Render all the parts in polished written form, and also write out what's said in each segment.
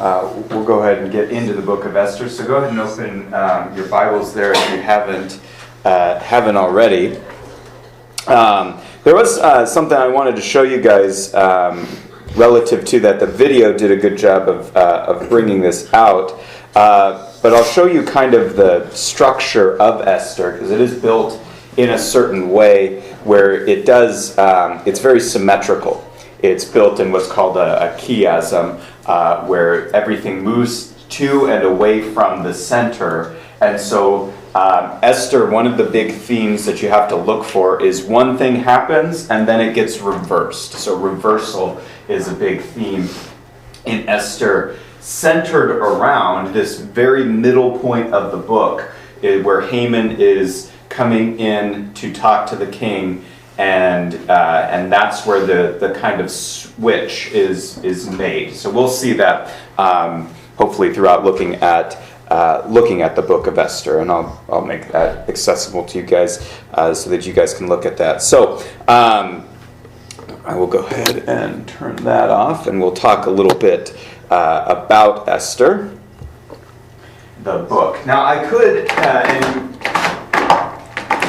we'll go ahead and get into the book of Esther. So go ahead and open your Bibles there if you haven't already. There was something I wanted to show you guys relative to that. The video did a good job of bringing this out. But I'll show you kind of the structure of Esther, because it is built in a certain way where it does, it's very symmetrical. It's built in what's called a chiasm, where everything moves to and away from the center. And so Esther, one of the big themes that you have to look for is one thing happens and then it gets reversed. So reversal is a big theme in Esther, centered around this very middle point of the book, where Haman is coming in to talk to the king, and that's where the kind of switch is made. So we'll see that hopefully throughout looking at the book of Esther, and I'll make that accessible to you guys so that you guys can look at that. So I will go ahead and turn that off, and we'll talk a little bit about Esther, the book. Now I could, and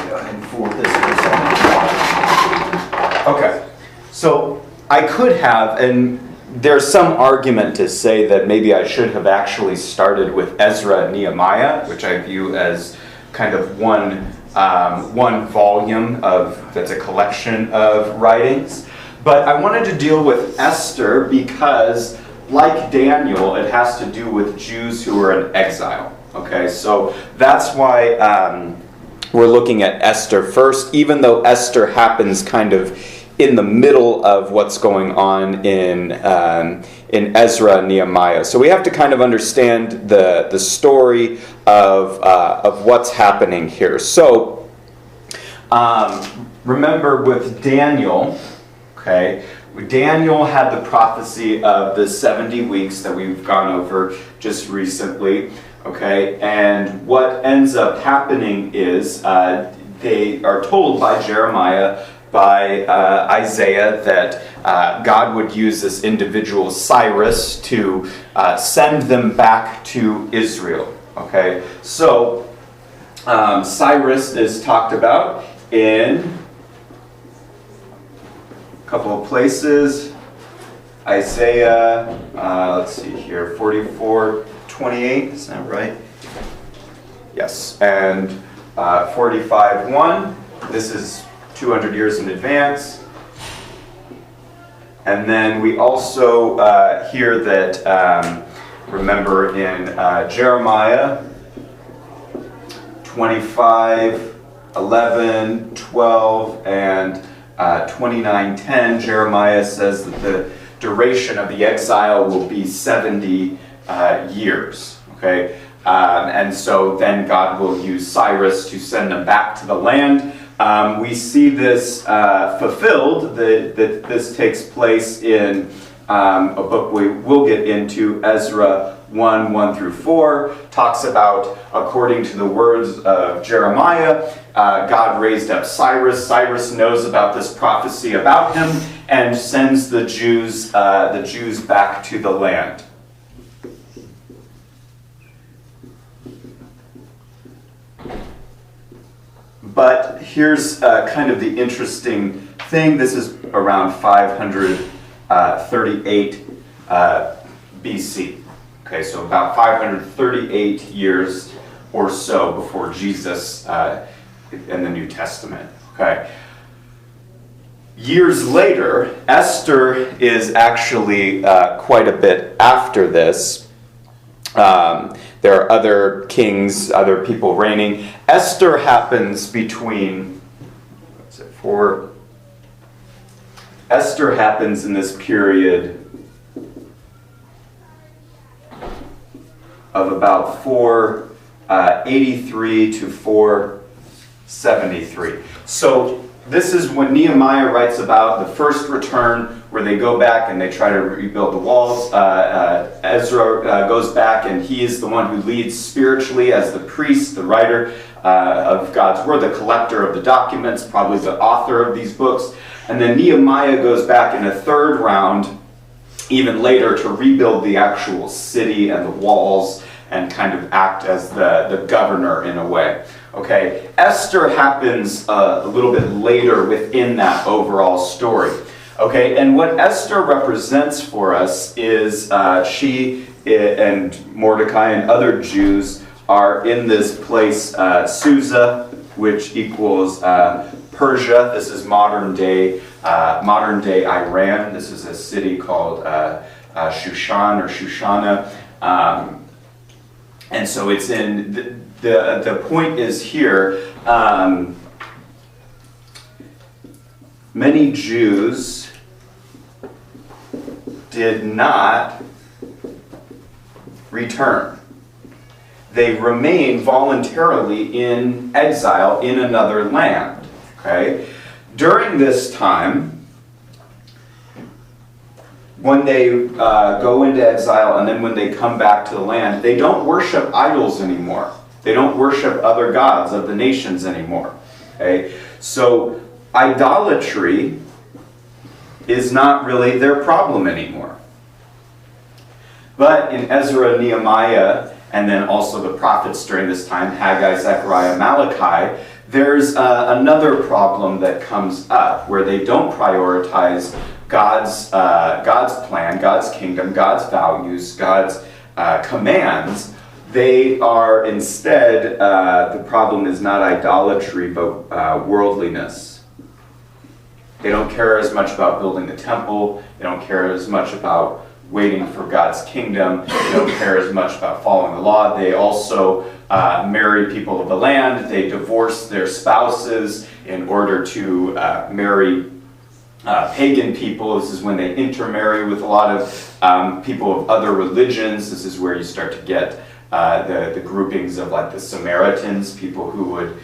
go ahead and forward this for a second. Okay, so I could have, and there's some argument to say that maybe I should have actually started with Ezra and Nehemiah, which I view as kind of one volume that's a collection of writings. But I wanted to deal with Esther because, like Daniel, it has to do with Jews who are in exile. Okay, so that's why we're looking at Esther first, even though Esther happens kind of in the middle of what's going on in Ezra and Nehemiah. So we have to kind of understand the story of what's happening here. So remember with Daniel, okay, Daniel had the prophecy of the 70 weeks that we've gone over just recently, okay, and what ends up happening is they are told by Jeremiah, by Isaiah, that God would use this individual Cyrus to send them back to Israel, okay. So Cyrus is talked about in couple of places. Isaiah, let's see here, 44:28, is that right? Yes, and 45:1, this is 200 years in advance. And then we also hear that, remember in Jeremiah 25, 11, 12, and 29:10, Jeremiah says that the duration of the exile will be 70 years. Okay, and so then God will use Cyrus to send them back to the land. We see this fulfilled, that this takes place in a book we will get into, Ezra 1 through 4, talks about, according to the words of Jeremiah, God raised up Cyrus. Cyrus knows about this prophecy about him and sends the Jews back to the land. But here's kind of the interesting thing. This is around 538 BC. Okay, so about 538 years or so before Jesus in the New Testament. Okay. Years later, Esther is actually quite a bit after this. There are other kings, other people reigning. Esther happens between, Esther happens in this period of about 483 to 473. So this is when Nehemiah writes about the first return, where they go back and they try to rebuild the walls. Ezra goes back, and he is the one who leads spiritually as the priest, the writer of God's word, the collector of the documents, probably the author of these books. And then Nehemiah goes back in a third round even later to rebuild the actual city and the walls and kind of act as the governor in a way. Okay, Esther happens a little bit later within that overall story. Okay, and what Esther represents for us is she and Mordecai and other Jews are in this place, Susa, which equals Persia. This is modern day Iran. This is a city called Shushan or Shushana. And so it's in, the point is here, many Jews did not return. They remained voluntarily in exile in another land. Okay? During this time, when they go into exile and then when they come back to the land, they don't worship idols anymore. They don't worship other gods of the nations anymore. Okay? So idolatry is not really their problem anymore. But in Ezra, Nehemiah, and then also the prophets during this time, Haggai, Zechariah, Malachi, there's another problem that comes up where they don't prioritize God's plan, God's kingdom, God's values, God's commands. They are instead, the problem is not idolatry, but worldliness. They don't care as much about building the temple. They don't care as much about waiting for God's kingdom. They don't care as much about following the law. They also marry people of the land. They divorce their spouses in order to marry pagan people. This is when they intermarry with a lot of people of other religions. This is where you start to get the groupings of like the Samaritans, people who would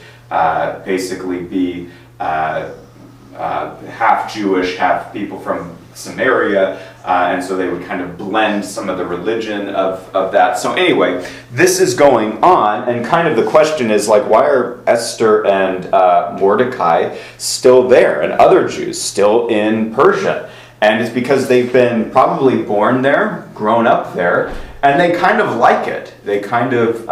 basically be half Jewish, half people from Samaria, and so they would kind of blend some of the religion of that. So anyway, this is going on, and kind of the question is like, why are Esther and Mordecai still there, and other Jews still in Persia? And it's because they've been probably born there, grown up there, and they kind of like it. They kind of,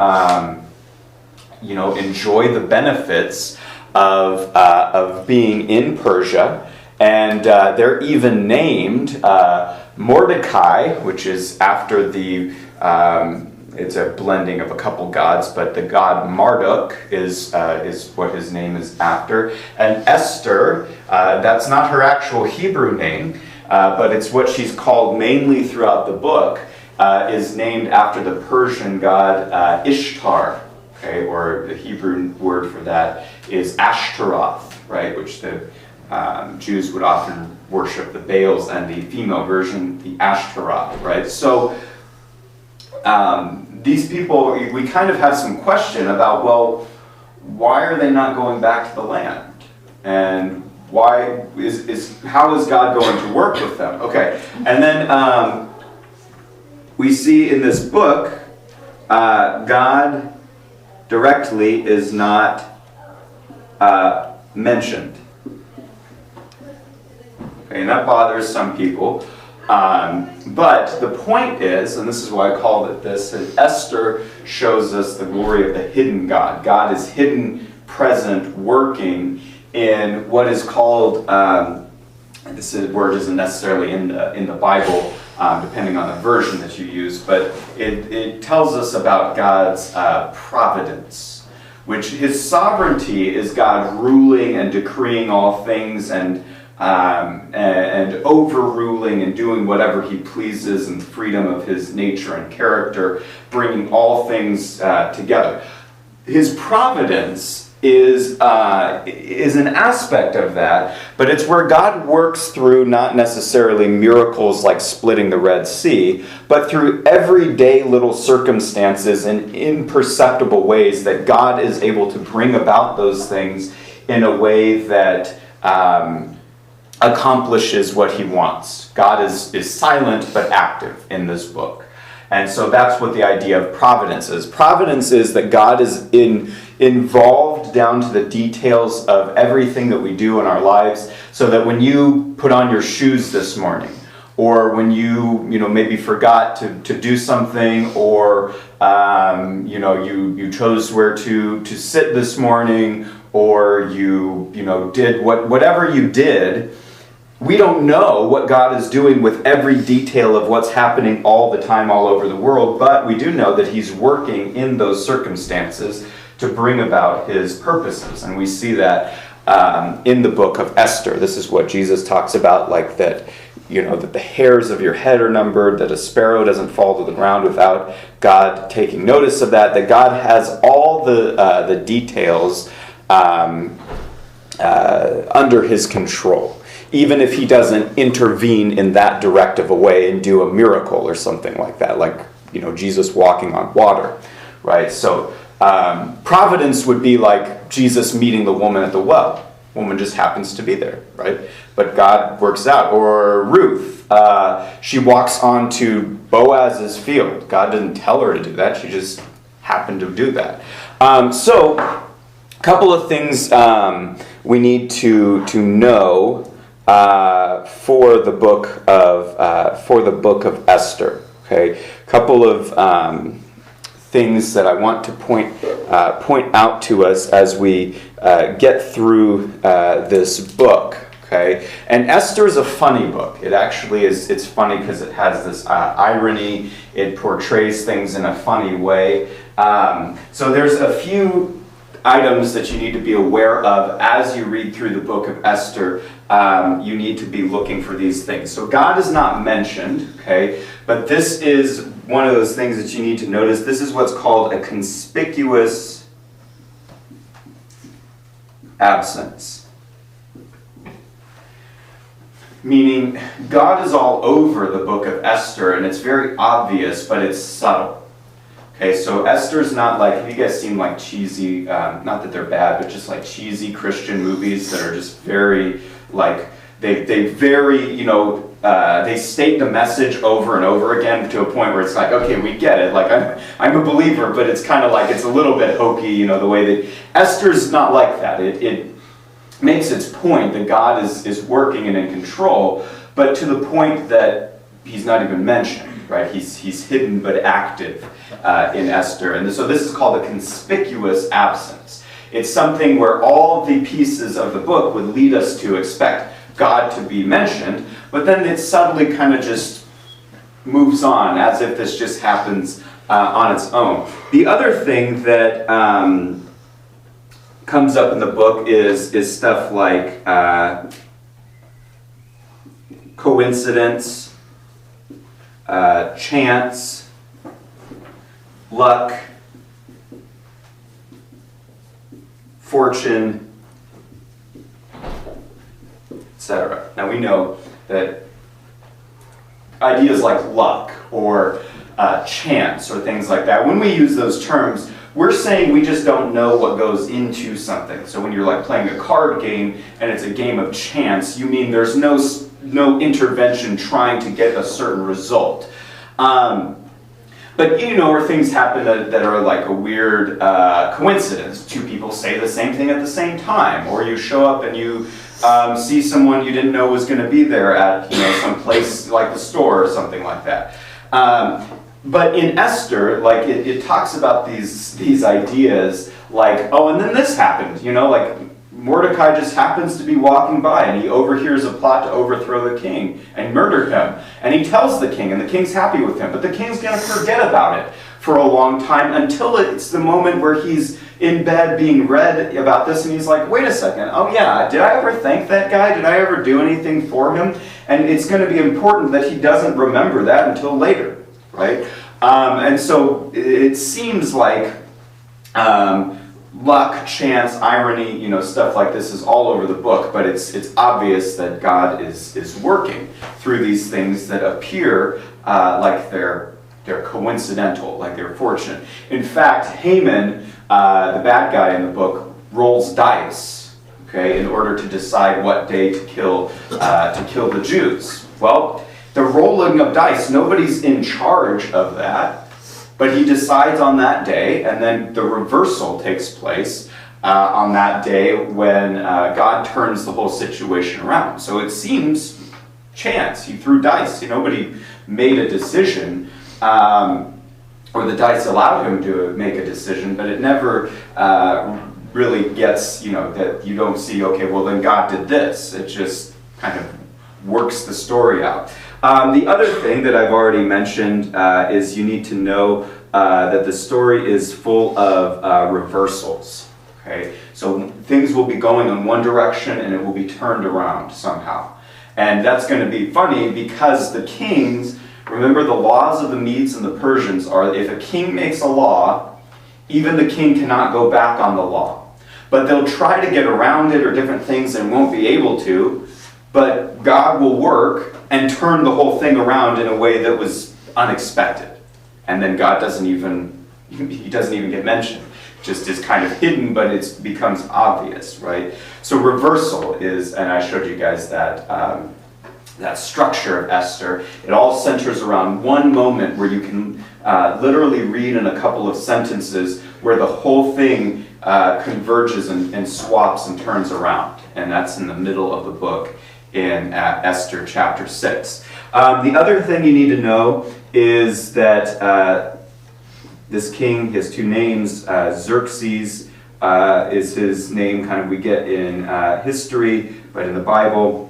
enjoy the benefits of being in Persia. And they're even named Mordecai, which is after the, it's a blending of a couple gods, but the god Marduk is what his name is after. And Esther, that's not her actual Hebrew name, but it's what she's called mainly throughout the book, is named after the Persian god Ishtar, okay, or the Hebrew word for that is Ashtaroth, right, which the Jews would often worship the Baals, and the female version, the Ashtaroth, right? So these people, we kind of have some question about, well, why are they not going back to the land? And why how is God going to work with them? Okay, and then we see in this book, God directly is not mentioned. Okay, and that bothers some people. But the point is, and this is why I called it this, that Esther shows us the glory of the hidden God. God is hidden, present, working in what is called, this word isn't necessarily in the Bible, depending on the version that you use, but it tells us about God's providence, which his sovereignty is God ruling and decreeing all things and overruling and doing whatever he pleases in freedom of his nature and character, bringing all things together. His providence is an aspect of that, but it's where God works through not necessarily miracles like splitting the Red Sea, but through everyday little circumstances and imperceptible ways that God is able to bring about those things in a way that accomplishes what he wants. God is silent but active in this book. And so that's what the idea of providence is. Providence is that God is involved down to the details of everything that we do in our lives, so that when you put on your shoes this morning, or when you maybe forgot to do something, or you chose where to sit this morning, or you did whatever you did. We don't know what God is doing with every detail of what's happening all the time all over the world, but we do know that he's working in those circumstances to bring about his purposes. And we see that in the book of Esther. This is what Jesus talks about, like that, that the hairs of your head are numbered, that a sparrow doesn't fall to the ground without God taking notice of that God has all the details under his control. Even if he doesn't intervene in that direct of a way and do a miracle or something like that, like, Jesus walking on water, right? So providence would be like Jesus meeting the woman at the well. Woman just happens to be there, right? But God works out. Or Ruth, she walks onto Boaz's field. God didn't tell her to do that. She just happened to do that. So a couple of things we need to know for the book of Esther. Okay, a couple of things that I want to point out to us as we get through this book. Okay, and Esther is a funny book. It actually is. It's funny because it has this irony. It portrays things in a funny way. So there's a few items that you need to be aware of as you read through the book of Esther. You need to be looking for these things. So God is not mentioned, okay, but this is one of those things that you need to notice. This is what's called a conspicuous absence. Meaning, God is all over the book of Esther, and it's very obvious, but it's subtle. Okay, so Esther's not like, have you guys seen like cheesy, not that they're bad, but just like cheesy Christian movies that are just very, like, they very, they state the message over and over again to a point where it's like, okay, we get it. Like, I'm a believer, but it's kind of like, it's a little bit hokey, the way that Esther's not like that. It makes its point that God is working and in control, but to the point that he's not even mentioned, right? He's hidden but active in Esther. And so this is called a conspicuous absence. It's something where all the pieces of the book would lead us to expect God to be mentioned, but then it subtly kind of just moves on as if this just happens on its own. The other thing that comes up in the book is stuff like coincidence, chance, luck, fortune, etc. Now we know that ideas like luck or chance or things like that, when we use those terms, we're saying we just don't know what goes into something. So when you're like playing a card game and it's a game of chance, you mean there's no intervention trying to get a certain result. But or things happen that are like a weird coincidence. Two people say the same thing at the same time, or you show up and you see someone you didn't know was going to be there at some place like the store or something like that. But in Esther, like it talks about these ideas, like, oh, and then this happened. Like Mordecai just happens to be walking by and he overhears a plot to overthrow the king and murder him. And he tells the king, and the king's happy with him. But the king's going to forget about it for a long time until it's the moment where he's in bed being read about this and he's like, wait a second, oh yeah, did I ever thank that guy? Did I ever do anything for him? And it's going to be important that he doesn't remember that until later, right? And so it seems like luck, chance, irony, stuff like this is all over the book, but it's obvious that God is working through these things that appear like they're coincidental, like they're fortunate. In fact, Haman, the bad guy in the book, rolls dice, okay, in order to decide what day to kill the Jews. Well, the rolling of dice, nobody's in charge of that. But he decides on that day, and then the reversal takes place on that day when God turns the whole situation around. So it seems chance. He threw dice. Nobody made a decision, or the dice allowed him to make a decision, but it never really gets, that you don't see, okay, well then God did this. It just kind of works the story out. The other thing that I've already mentioned is you need to know that the story is full of reversals. Okay, so things will be going in one direction and it will be turned around somehow. And that's going to be funny because the kings, remember the laws of the Medes and the Persians are, if a king makes a law, even the king cannot go back on the law. But they'll try to get around it or different things and won't be able to, but God will work and turn the whole thing around in a way that was unexpected. And then God doesn't even get mentioned. Just is kind of hidden, but it becomes obvious, right? So reversal is, and I showed you guys that that structure of Esther. It all centers around one moment where you can literally read in a couple of sentences where the whole thing converges and swaps and turns around. And that's in the middle of the book in Esther chapter 6. The other thing you need to know is that this king, he has two names. Xerxes is his name, kind of we get in history, but in the Bible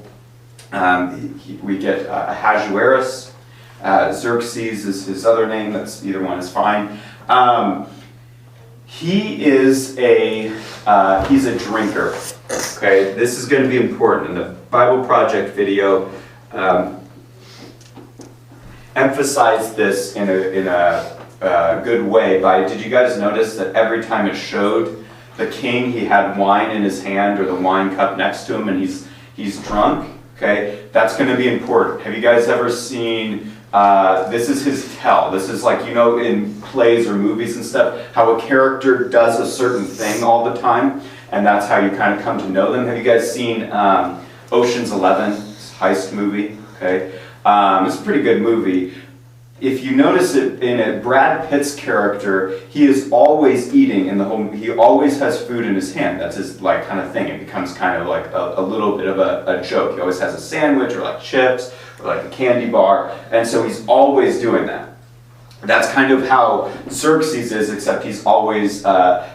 we get Ahasuerus. Xerxes is his other name. That's either one is fine. He is he's a drinker. Okay, this is going to be important. In the Bible Project video, emphasize this in a good way. Did you guys notice that every time it showed the king, he had wine in his hand or the wine cup next to him, and he's drunk? Okay, that's going to be important. Have you guys ever seen? This is his tell. This is like, in plays or movies and stuff, how a character does a certain thing all the time, and that's how you kind of come to know them. Have you guys seen Ocean's 11? It's a heist movie. Okay, it's a pretty good movie. If you notice it in it, Brad Pitt's character, he is always eating he always has food in his hand. That's his kind of thing. It becomes kind of like a little bit of a joke. He always has a sandwich or like chips or like a candy bar. And so he's always doing that. That's kind of how Xerxes is, except he's always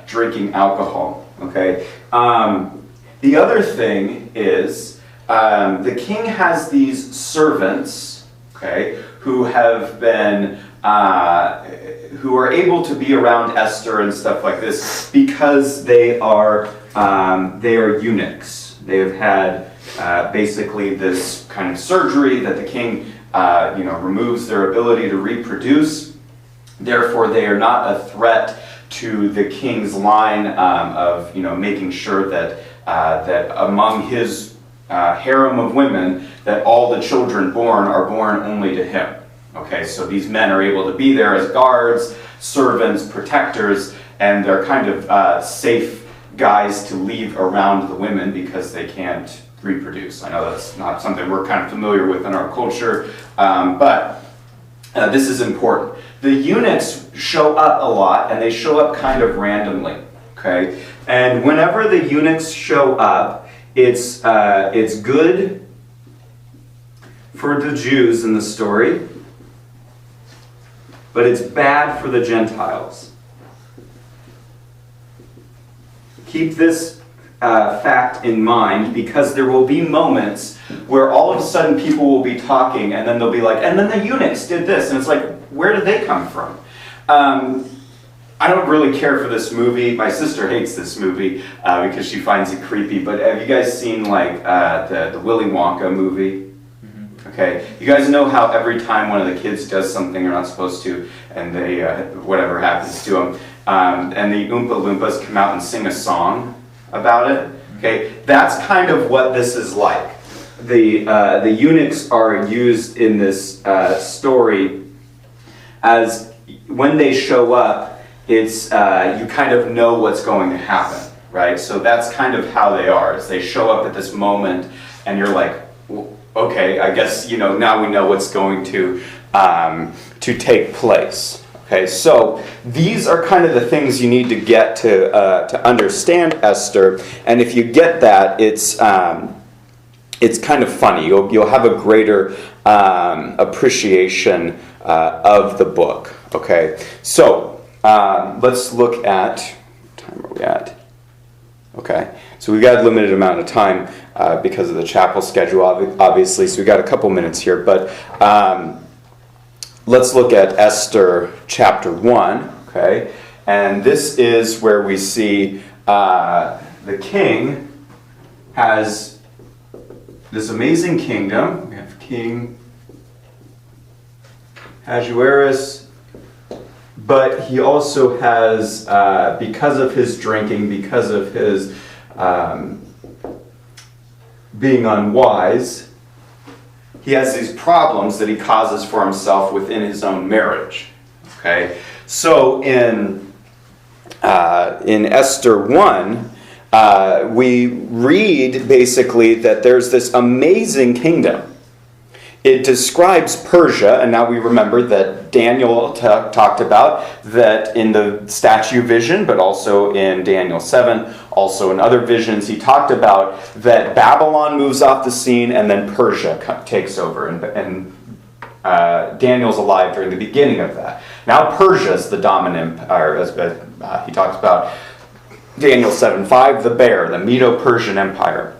drinking alcohol. Okay. The other thing is the king has these servants, okay, who have been, who are able to be around Esther and stuff like this because they are eunuchs. They have had basically this kind of surgery that the king, removes their ability to reproduce. Therefore, they are not a threat to the king's line of, making sure that that among his harem of women, that all the children born are born only to him. Okay, so these men are able to be there as guards, servants, protectors, and they're kind of safe guys to leave around the women because they can't reproduce. I know that's not something we're kind of familiar with in our culture, but this is important. The eunuchs show up a lot, and they show up kind of randomly. Okay, and whenever the eunuchs show up, it's good for the Jews in the story, but it's bad for the Gentiles. Keep this fact in mind, because there will be moments where all of a sudden people will be talking, and then they'll be like, and then the eunuchs did this, and it's like, where did they come from? I don't really care for this movie. My sister hates this movie because she finds it creepy. But have you guys seen the Willy Wonka movie? Mm-hmm. Okay, you guys know how every time one of the kids does something they're not supposed to, and they whatever happens to them, and the Oompa Loompas come out and sing a song about it. Okay, that's kind of what this is like. The eunuchs are used in this story as when they show up. It's you kind of know what's going to happen, right? So that's kind of how they are. Is they show up at this moment, and you're like, well, okay, I guess now we know what's going to take place. Okay, so these are kind of the things you need to get to understand Esther, and if you get that, it's it's kind of funny. You'll have a greater appreciation of the book. Okay, so let's look at, what time are we at? Okay, so we've got a limited amount of time because of the chapel schedule, obviously, so we've got a couple minutes here, but let's look at Esther chapter 1, okay, and this is where we see the king has this amazing kingdom. We have King Ahasuerus, but he also has, because of his drinking, because of his being unwise, he has these problems that he causes for himself within his own marriage. Okay, so in Esther 1, we read basically that there's this amazing kingdom. It describes Persia, and now we remember that Daniel talked about that in the statue vision, but also in Daniel 7, also in other visions, he talked about that Babylon moves off the scene and then Persia takes over. And Daniel's alive during the beginning of that. Now Persia is the dominant empire, as he talks about Daniel 7:5, the bear, the Medo-Persian Empire.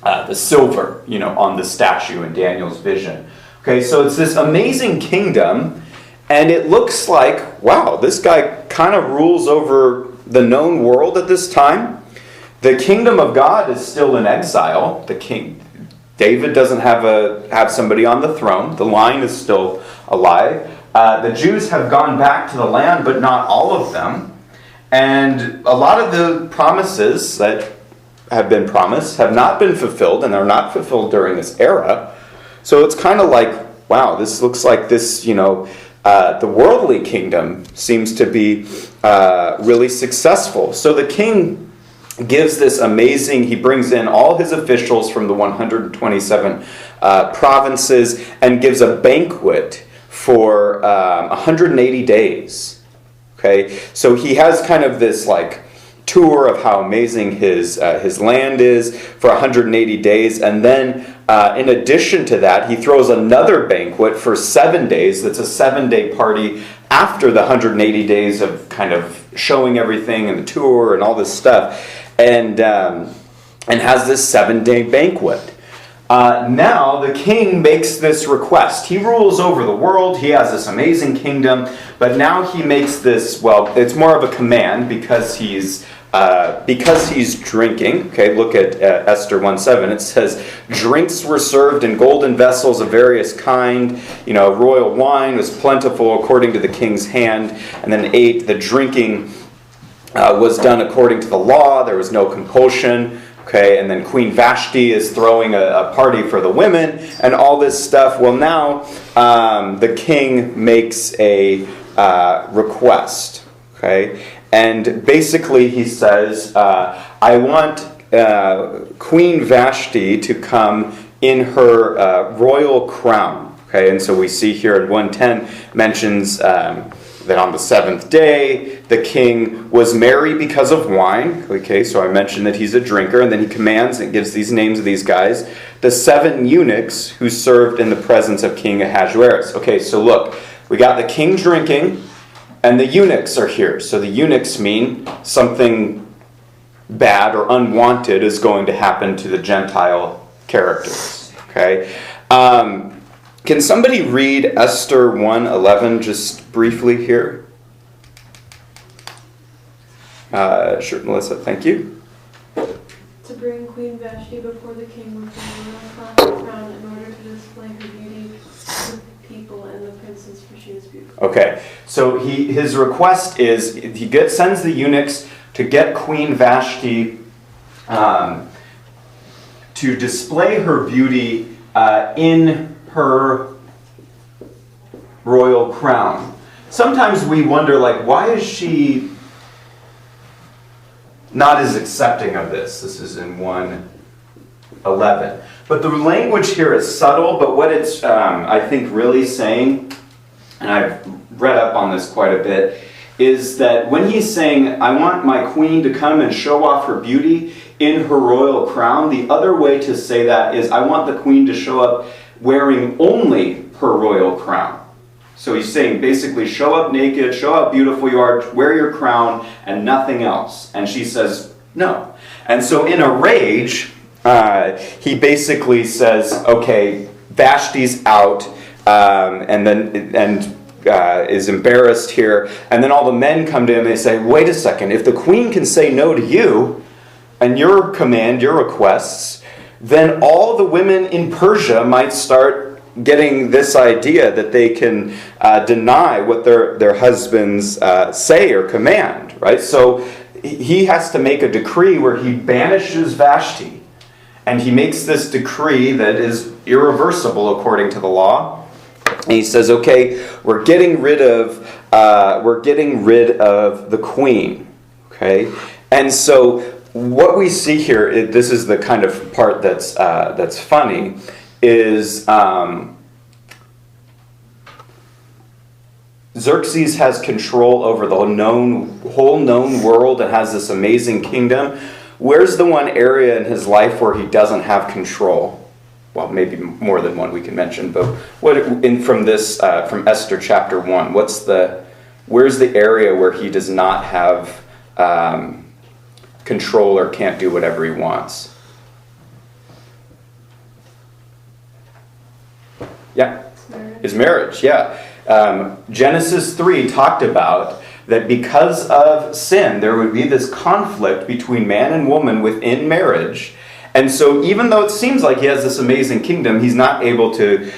The silver, on the statue in Daniel's vision. Okay, so it's this amazing kingdom, and it looks like, wow, this guy kind of rules over the known world at this time. The kingdom of God is still in exile. The king, David doesn't have somebody on the throne. The line is still alive. The Jews have gone back to the land, but not all of them. And a lot of the promises that have been promised have not been fulfilled, and are not fulfilled during this era. So it's kind of like, wow, this looks like this, the worldly kingdom seems to be really successful. So the king gives this amazing, he brings in all his officials from the 127 provinces and gives a banquet for 180 days. Okay, so he has kind of this tour of how amazing his land is for 180 days, and then in addition to that, he throws another banquet for 7 days. That's a 7-day party after the 180 days of kind of showing everything and the tour and all this stuff, and has this 7-day banquet. Now the king makes this request. He rules over the world. He has this amazing kingdom, but now he makes this. Well, it's more of a command because he's drinking. Okay, look at Esther 1:7. It says, "Drinks were served in golden vessels of various kind. Royal wine was plentiful according to the king's hand." And then 8, the drinking was done according to the law. There was no compulsion. Okay, and then Queen Vashti is throwing a party for the women and all this stuff. Well, now the king makes a request. Okay, and basically he says, I want Queen Vashti to come in her royal crown. Okay, and so we see here in 1:10 mentions that on the 7th day, the king was merry because of wine. Okay, so I mentioned that he's a drinker, and then he commands and gives these names of these guys. The 7 eunuchs who served in the presence of King Ahasuerus. Okay, so look, we got the king drinking, and the eunuchs are here. So the eunuchs mean something bad or unwanted is going to happen to the Gentile characters. Okay, can somebody read Esther 1:11 just briefly here? Sure, Melissa, thank you. To bring Queen Vashti before the king with the royal crown in order to display her beauty to the people and the princes, for she is beautiful. Okay, so his request is he sends the eunuchs to get Queen Vashti to display her beauty in her royal crown. Sometimes we wonder, why is she not as accepting of this? This is in 1:11. But the language here is subtle, but what it's, I think, really saying, and I've read up on this quite a bit, is that when he's saying, I want my queen to come and show off her beauty, in her royal crown. The other way to say that is, I want the queen to show up wearing only her royal crown. So he's saying basically, show up naked, show how beautiful you are, wear your crown and nothing else. And she says no. And so in a rage, he basically says, okay, Vashti's out, and is embarrassed here. And then all the men come to him and they say, wait a second, if the queen can say no to you and your command, your requests, then all the women in Persia might start getting this idea that they can deny what their husbands say or command, right? So he has to make a decree where he banishes Vashti. And he makes this decree that is irreversible according to the law. And he says, okay, we're getting rid of the queen. Okay? And so what we see here, this is the kind of part that's funny, is Xerxes has control over the whole known world and has this amazing kingdom. Where's the one area in his life where he doesn't have control? Well, maybe more than one we can mention, but from Esther chapter 1, where's the area where he does not have control or can't do whatever he wants? Yeah, his marriage, yeah. Genesis 3 talked about that because of sin, there would be this conflict between man and woman within marriage. And so even though it seems like he has this amazing kingdom, he's not able to,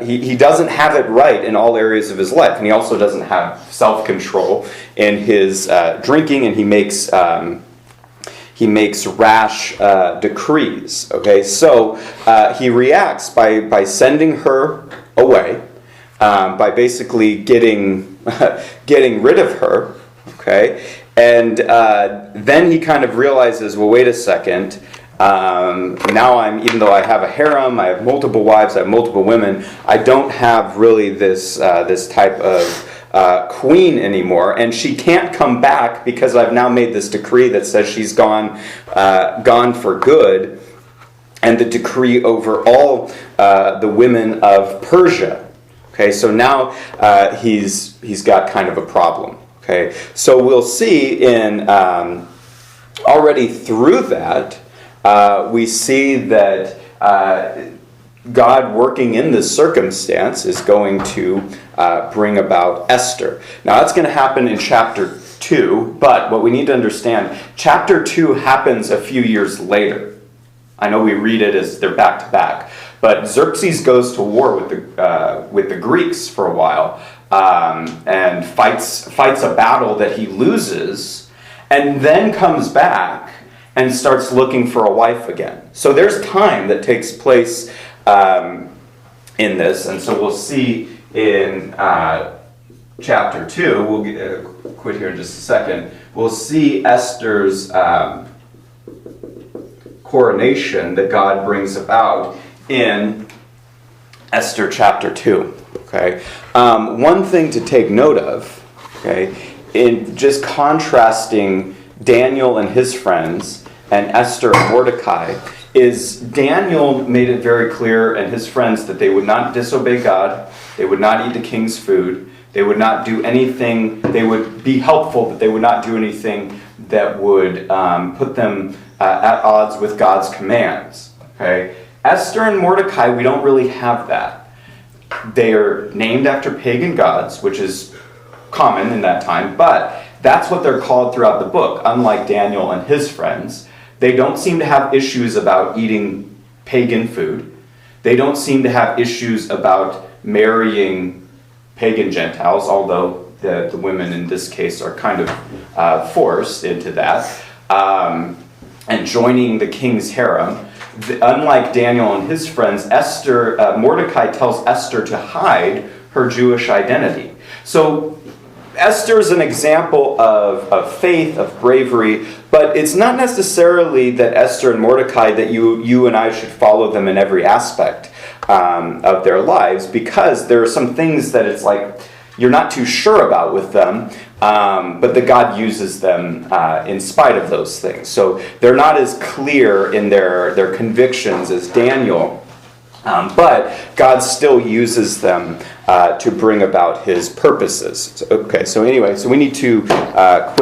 he doesn't have it right in all areas of his life. And he also doesn't have self-control in his drinking, and he makes rash decrees. Okay, so he reacts by sending her away, by basically getting rid of her. Okay, and then he kind of realizes, well, wait a second. Now even though I have a harem, I have multiple wives, I have multiple women, I don't have really this type of queen anymore, and she can't come back because I've now made this decree that says she's gone for good, and the decree over all the women of Persia. Okay, so now he's got kind of a problem. Okay, so we'll see in already through that. We see that God working in this circumstance is going to bring about Esther. Now that's going to happen in chapter 2, but what we need to understand, chapter 2 happens a few years later. I know we read it as they're back to back, but Xerxes goes to war with the Greeks for a while, and fights a battle that he loses, and then comes back and starts looking for a wife again. So there's time that takes place in this, and so we'll see in chapter 2, we'll quit here in just a second, we'll see Esther's coronation that God brings about in Esther chapter 2. Okay, one thing to take note of, okay, in just contrasting Daniel and his friends and Esther and Mordecai, is Daniel made it very clear, and his friends, that they would not disobey God, they would not eat the king's food, they would not do anything, they would be helpful, but they would not do anything that would put them at odds with God's commands. Okay, Esther and Mordecai, we don't really have that. They are named after pagan gods, which is common in that time, but that's what they're called throughout the book. Unlike Daniel and his friends, they don't seem to have issues about eating pagan food. They don't seem to have issues about marrying pagan Gentiles, although the women in this case are kind of forced into that, and joining the king's harem. Unlike Daniel and his friends, Mordecai tells Esther to hide her Jewish identity. So Esther is an example of faith, of bravery, but it's not necessarily that Esther and Mordecai, that you and I should follow them in every aspect of their lives, because there are some things that it's like, you're not too sure about with them, but that God uses them in spite of those things. So they're not as clear in their convictions as Daniel, but God still uses them to bring about his purposes. So, okay, so anyway, so we need to quit